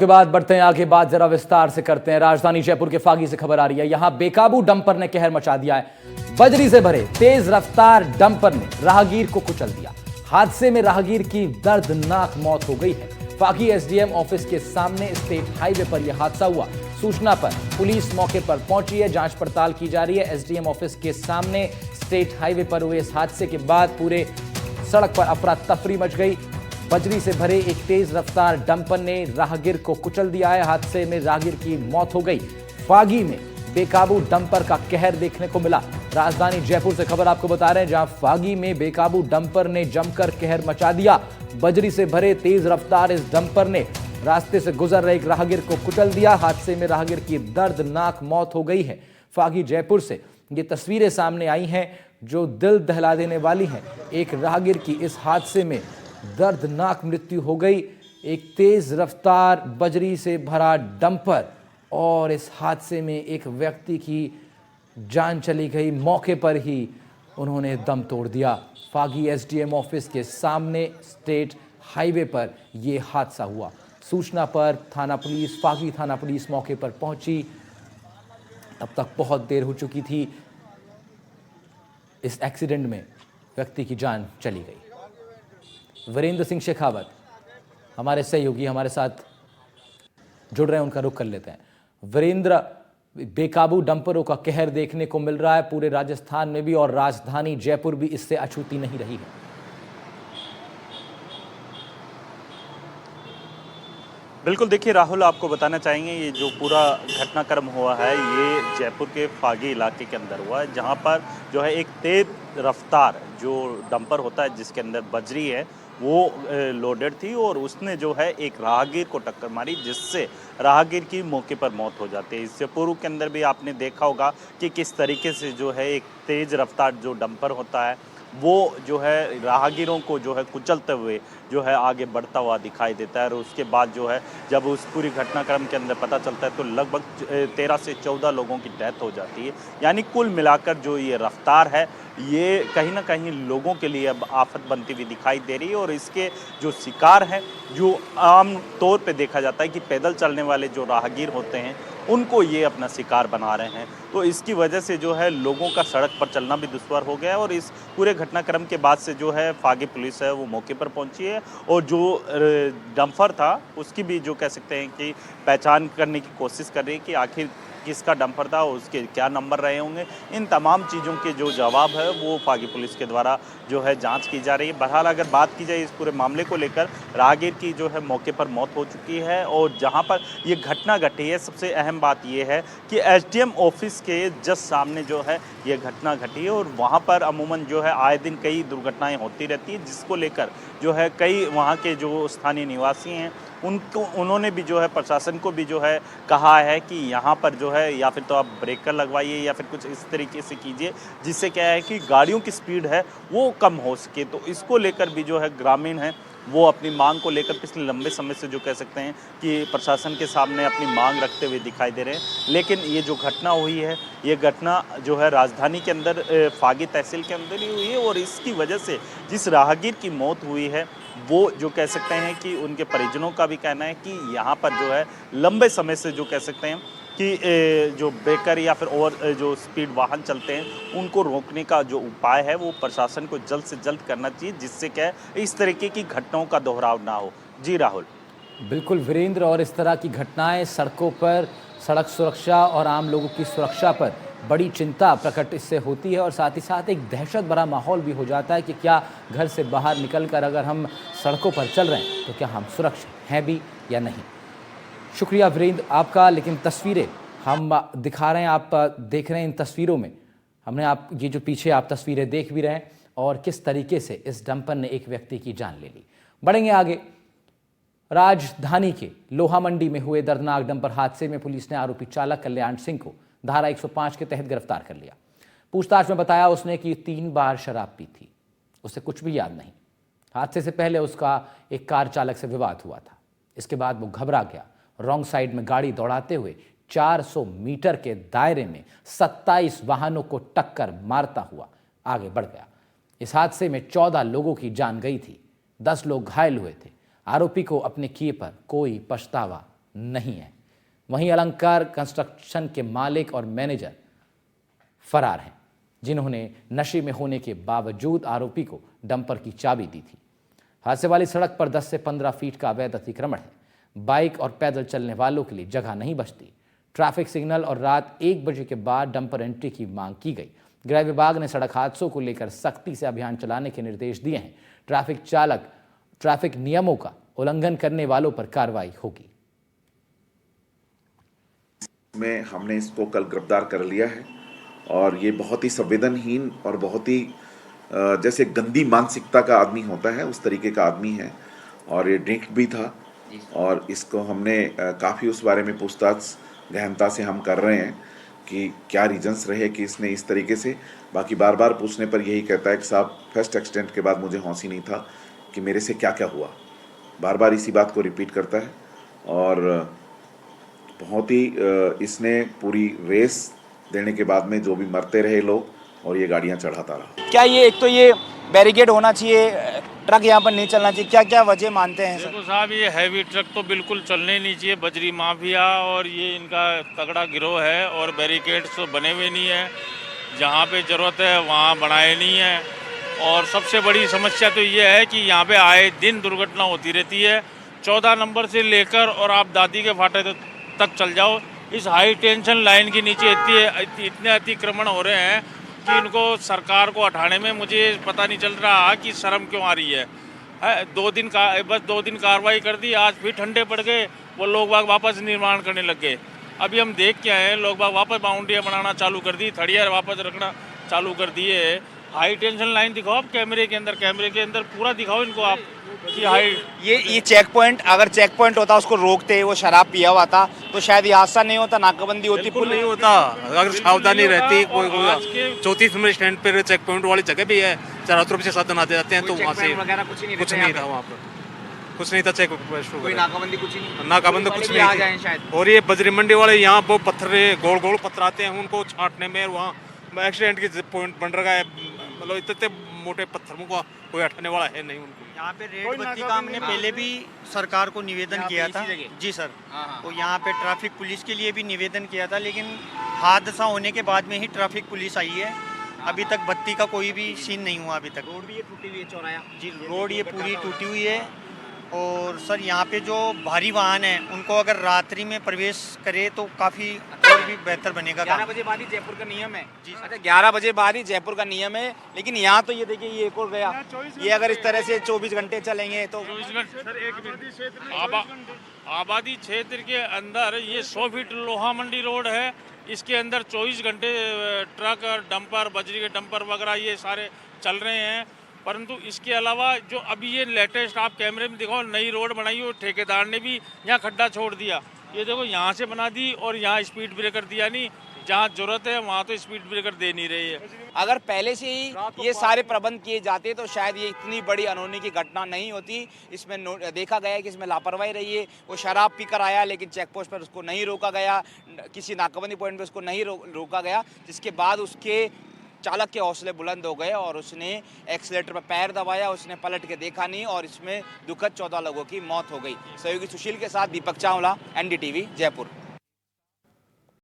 के बाद बढ़ते हैं आगे, बात जरा विस्तार से करते हैं। राजधानी जयपुर के फागी से खबर आ रही है, यहां बेकाबू डंपर ने कहर मचा दिया है। बजरी से भरे तेज रफ्तार डंपर ने राहगीर को कुचल दिया। हादसे में राहगीर की दर्दनाक मौत हो गई है। फागी एसडीएम ऑफिस के सामने स्टेट हाईवे पर यह हादसा हुआ। सूचना पर पुलिस मौके पर पहुंची है, जांच पड़ताल की जा रही है। एसडीएम ऑफिस के सामने स्टेट हाईवे पर हुए इस हादसे के बाद पूरे सड़क पर अफरा तफरी मच गई। बजरी से भरे एक तेज रफ्तार डंपर ने राहगीर को कुचल दिया है। हादसे में राहगीर की मौत हो गई। फागी में बेकाबू डंपर का कहर देखने को मिला। राजधानी जयपुर से खबर आपको बता रहे हैं, जहां फागी में बेकाबू डंपर ने जमकर कहर मचा दिया। बजरी से भरे तेज रफ्तार इस डंपर ने रास्ते से गुजर रहे एक राहगीर को कुचल दिया। हादसे में राहगीर की दर्दनाक मौत हो गई है। फागी जयपुर से ये तस्वीरें सामने आई हैं जो दिल दहला देने वाली हैं। एक राहगीर की इस हादसे में दर्दनाक मृत्यु हो गई। एक तेज रफ्तार बजरी से भरा डंपर और इस हादसे में एक व्यक्ति की जान चली गई। मौके पर ही उन्होंने दम तोड़ दिया। फागी एसडीएम ऑफिस के सामने स्टेट हाईवे पर यह हादसा हुआ। सूचना पर फागी थाना पुलिस मौके पर पहुंची। तब तक बहुत देर हो चुकी थी। इस एक्सीडेंट में व्यक्ति की जान चली गई। वीरेंद्र सिंह शेखावत हमारे सहयोगी हमारे साथ जुड़ रहे हैं, उनका रुख कर लेते हैं। वीरेंद्र, बेकाबू डंपरों का कहर देखने को मिल रहा है पूरे राजस्थान में भी, और राजधानी जयपुर भी इससे अछूती नहीं रही है। बिल्कुल, देखिए राहुल, आपको बताना चाहेंगे ये जो पूरा घटनाक्रम हुआ है ये जयपुर के फागी इलाके के अंदर हुआ है, जहाँ पर जो है एक तेज रफ्तार जो डंपर होता है जिसके अंदर बजरी है वो लोडेड थी और उसने जो है एक राहगीर को टक्कर मारी, जिससे राहगीर की मौके पर मौत हो जाती है। इससे पूर्व के अंदर भी आपने देखा होगा कि किस तरीके से जो है एक तेज रफ्तार जो डंपर होता है वो जो है राहगीरों को जो है कुचलते हुए जो है आगे बढ़ता हुआ दिखाई देता है। और उसके बाद जो है जब उस पूरी घटनाक्रम के अंदर पता चलता है तो लगभग 13 से 14 लोगों की डेथ हो जाती है। यानी कुल मिलाकर जो ये रफ्तार है ये कहीं ना कहीं लोगों के लिए अब आफत बनती हुई दिखाई दे रही है। और इसके जो शिकार हैं, जो आम तौर पे देखा जाता है कि पैदल चलने वाले जो राहगीर होते हैं उनको ये अपना शिकार बना रहे हैं। तो इसकी वजह से जो है लोगों का सड़क पर चलना भी दुश्वार हो गया है। और इस पूरे घटनाक्रम के बाद से जो है फागी पुलिस है वो मौके पर पहुंची है और जो डंपर था उसकी भी जो कह सकते हैं कि पहचान करने की कोशिश कर रही है कि आखिर किसका डंपर था, उसके क्या नंबर रहे होंगे। इन तमाम चीज़ों के जो जवाब है वो फागी पुलिस के द्वारा जो है जांच की जा रही है। बहरहाल अगर बात की जाए इस पूरे मामले को लेकर, राहगीर की जो है मौके पर मौत हो चुकी है। और जहां पर ये घटना घटी है, सबसे अहम बात ये है कि एसडीएम ऑफिस के जस्ट सामने जो है ये घटना घटी है। और वहाँ पर अमूमन जो है आए दिन कई दुर्घटनाएँ होती रहती है, जिसको लेकर जो है कई वहाँ के जो स्थानीय निवासी हैं उन्होंने भी जो है प्रशासन को भी जो है कहा है कि यहाँ पर जो है या फिर तो आप ब्रेकर लगवाइए या फिर कुछ इस तरीके से कीजिए जिससे क्या है कि गाड़ियों की स्पीड है वो कम हो सके। तो इसको लेकर भी जो है ग्रामीण हैं वो अपनी मांग को लेकर पिछले लंबे समय से जो कह सकते हैं कि प्रशासन के सामने अपनी मांग रखते हुए दिखाई दे रहे हैं। लेकिन ये जो घटना हुई है ये घटना जो है राजधानी के अंदर फागी तहसील के अंदर ही हुई है। और इसकी वजह से जिस राहगीर की मौत हुई है वो जो कह सकते हैं कि उनके परिजनों का भी कहना है कि यहाँ पर जो है लंबे समय से जो कह सकते हैं कि जो ब्रेकर या फिर और जो स्पीड वाहन चलते हैं उनको रोकने का जो उपाय है वो प्रशासन को जल्द से जल्द करना चाहिए, जिससे क्या है इस तरीके की घटनाओं का दोहराव ना हो। जी राहुल। बिल्कुल वीरेंद्र, और इस तरह की घटनाएं सड़कों पर सड़क सुरक्षा और आम लोगों की सुरक्षा पर बड़ी चिंता प्रकट इससे होती है। और साथ ही साथ एक दहशत भरा माहौल भी हो जाता है कि क्या घर से बाहर निकलकर अगर हम सड़कों पर चल रहे हैं तो क्या हम सुरक्षित हैं भी या नहीं। शुक्रिया वीरेंद्र आपका। लेकिन तस्वीरें हम दिखा रहे हैं, आप देख रहे हैं इन तस्वीरों में, हमने आप ये जो पीछे आप तस्वीरें देख भी रहे हैं और किस तरीके से इस डंपर ने एक व्यक्ति की जान ले ली। बढ़ेंगे आगे। राजधानी के लोहा मंडी में हुए दर्दनाक डंपर हादसे में पुलिस ने आरोपी चालक कल्याण सिंह को धारा 105 के तहत गिरफ्तार कर लिया। पूछताछ में बताया उसने कि 3 बार शराब पी थी, उसे कुछ भी याद नहीं। हादसे से पहले उसका एक कार चालक से विवाद हुआ था। इसके बाद वो घबरा गया, रॉन्ग साइड में गाड़ी दौड़ाते हुए 400 मीटर के दायरे में 27 वाहनों को टक्कर मारता हुआ आगे बढ़ गया। इस हादसे में 14 लोगों की जान गई थी, 10 लोग घायल हुए थे। आरोपी को अपने किए पर कोई पछतावा नहीं है। वहीं अलंकार कंस्ट्रक्शन के मालिक और मैनेजर फरार हैं, जिन्होंने नशे में होने के बावजूद आरोपी को डंपर की चाबी दी थी। हादसे वाली सड़क पर 10 से 15 फीट का अवैध अतिक्रमण है। बाइक और पैदल चलने वालों के लिए जगह नहीं बचती। ट्रैफिक सिग्नल और रात 1 बजे के बाद डंपर एंट्री की मांग की गई। गृह विभाग ने सड़क हादसों को लेकर सख्ती से अभियान चलाने के निर्देश दिए हैं। ट्रैफिक नियमों का उल्लंघन करने वालों पर कार्रवाई होगी। में हमने इसको कल गिरफ्तार कर लिया है और ये बहुत ही संवेदनहीन और बहुत ही जैसे गंदी मानसिकता का आदमी होता है उस तरीके का आदमी है और ये ड्रिंक भी था और इसको हमने काफ़ी उस बारे में पूछताछ गहनता से हम कर रहे हैं कि क्या रीजंस रहे कि इसने इस तरीके से। बाकी बार बार पूछने पर यही कहता है कि साहब फर्स्ट एक्सीडेंट के बाद मुझे होश ही नहीं था कि मेरे से क्या क्या हुआ। बार बार इसी बात को रिपीट करता है और बहुत ही इसने पूरी रेस देने के बाद में जो भी मरते रहे लोग और ये गाड़ियां चढ़ाता रहा। क्या ये एक तो ये बैरिकेड होना चाहिए, ट्रक यहाँ पर नहीं चलना चाहिए, क्या क्या वजह मानते हैं सर? देखो साहब, ये हैवी ट्रक तो बिल्कुल चलने नहीं चाहिए। बजरी माफिया और ये इनका तगड़ा गिरोह है और बैरिकेड्स तो बने हुए नहीं है। जहाँ पे ज़रूरत है वहाँ बनाए नहीं है। और सबसे बड़ी समस्या तो ये है कि यहाँ पे आए दिन दुर्घटना होती रहती है। 14 नंबर से लेकर और आप दादी के फाटे तक चल जाओ, इस हाई टेंशन लाइन के नीचे इतने अतिक्रमण हो रहे हैं कि इनको सरकार को हटाने में मुझे पता नहीं चल रहा कि शर्म क्यों आ रही है। 2 दिन कार्रवाई कर दी, आज फिर ठंडे पड़ गए, वो लोग बाग वापस निर्माण करने लग गए। अभी हम देख के आए, लोग बाग वापस बाउंड्रियाँ बनाना चालू कर दी, थड़िया वापस रखना चालू कर दिए। हाई टेंशन लाइन दिखाओ आप कैमरे के अंदर पूरा दिखाओ इनको आप कि हाई। ये चेक पॉइंट, अगर चेक पॉइंट होता उसको रोकते, वो शराब पिया हुआ था तो शायद ये हादसा नहीं होता, नाकाबंदी होती, पुल नहीं होता। अगर सावधानी रहती, कोई 34 नंबर स्टैंड पर चेक पॉइंट वाली जगह भी है, 4 रुपये से साधन आते जाते हैं तो वहाँ से कुछ नहीं था, वहाँ पर कुछ नहीं था। चेक कोई नाकाबंदी कुछ नहीं, नाकाबंदी कुछ नहीं थी। और ये बजरी मंडी वाले यहाँ वो पत्थर गोल गोल पत्थर आते हैं, उनको छांटने में वहाँ एक्सीडेंट की पॉइंट बन रहा है। मतलब इतने मोटे पत्थरों को कोई हटाने वाला है नहीं उनको। यहाँ पे रेड बत्ती का हमने पहले भी सरकार को निवेदन किया था जी सर। तो यहाँ पे ट्रैफिक पुलिस के लिए भी निवेदन किया था, लेकिन हादसा होने के बाद में ही ट्रैफिक पुलिस आई है। अभी तक बत्ती का कोई भी सीन नहीं हुआ अभी तक। रोड भी ये टूटी हुई है, चौराया जी, रोड ये पूरी टूटी हुई है। और सर यहाँ पे जो भारी वाहन है उनको अगर रात्रि में प्रवेश करे तो काफ़ी और भी बेहतर बनेगा। 11 बजे बाद ही जयपुर का नियम है जी। अच्छा, 11 बजे बाद ही जयपुर का नियम है, लेकिन यहाँ तो ये देखिए ये एक और गया। ये अगर इस तरह से 24 घंटे चलेंगे तो आबादी क्षेत्र के अंदर ये 100 फीट लोहा मंडी रोड है, इसके अंदर 24 घंटे ट्रक और डंपर, बजरी के डंपर वगैरह ये सारे चल रहे हैं। परंतु इसके अलावा जो अभी ये लेटेस्ट आप कैमरे में दिखाओ, नई रोड बनाई हो, ठेकेदार ने भी यहाँ खड्डा छोड़ दिया। ये देखो यहाँ से बना दी और यहाँ स्पीड ब्रेकर दिया नहीं, जहाँ जरूरत है वहाँ तो स्पीड ब्रेकर दे नहीं रही है। अगर पहले से ही ये सारे प्रबंध किए जाते तो शायद ये इतनी बड़ी अनहोनी की घटना नहीं होती। इसमें देखा गया है कि इसमें लापरवाही रही है। वो शराब पीकर आया लेकिन चेक पोस्ट पर उसको नहीं रोका गया, किसी नाकाबंदी पॉइंट पर उसको नहीं रोका गया, जिसके बाद उसके चालक के हौसले बुलंद हो गए और उसने एक्सीलेटर पर पैर दबाया, उसने पलट के देखा नहीं और इसमें दुखद 14 लोगों की मौत हो गई। सहयोगी सुशील के साथ दीपक चावला, NDTV, जयपुर।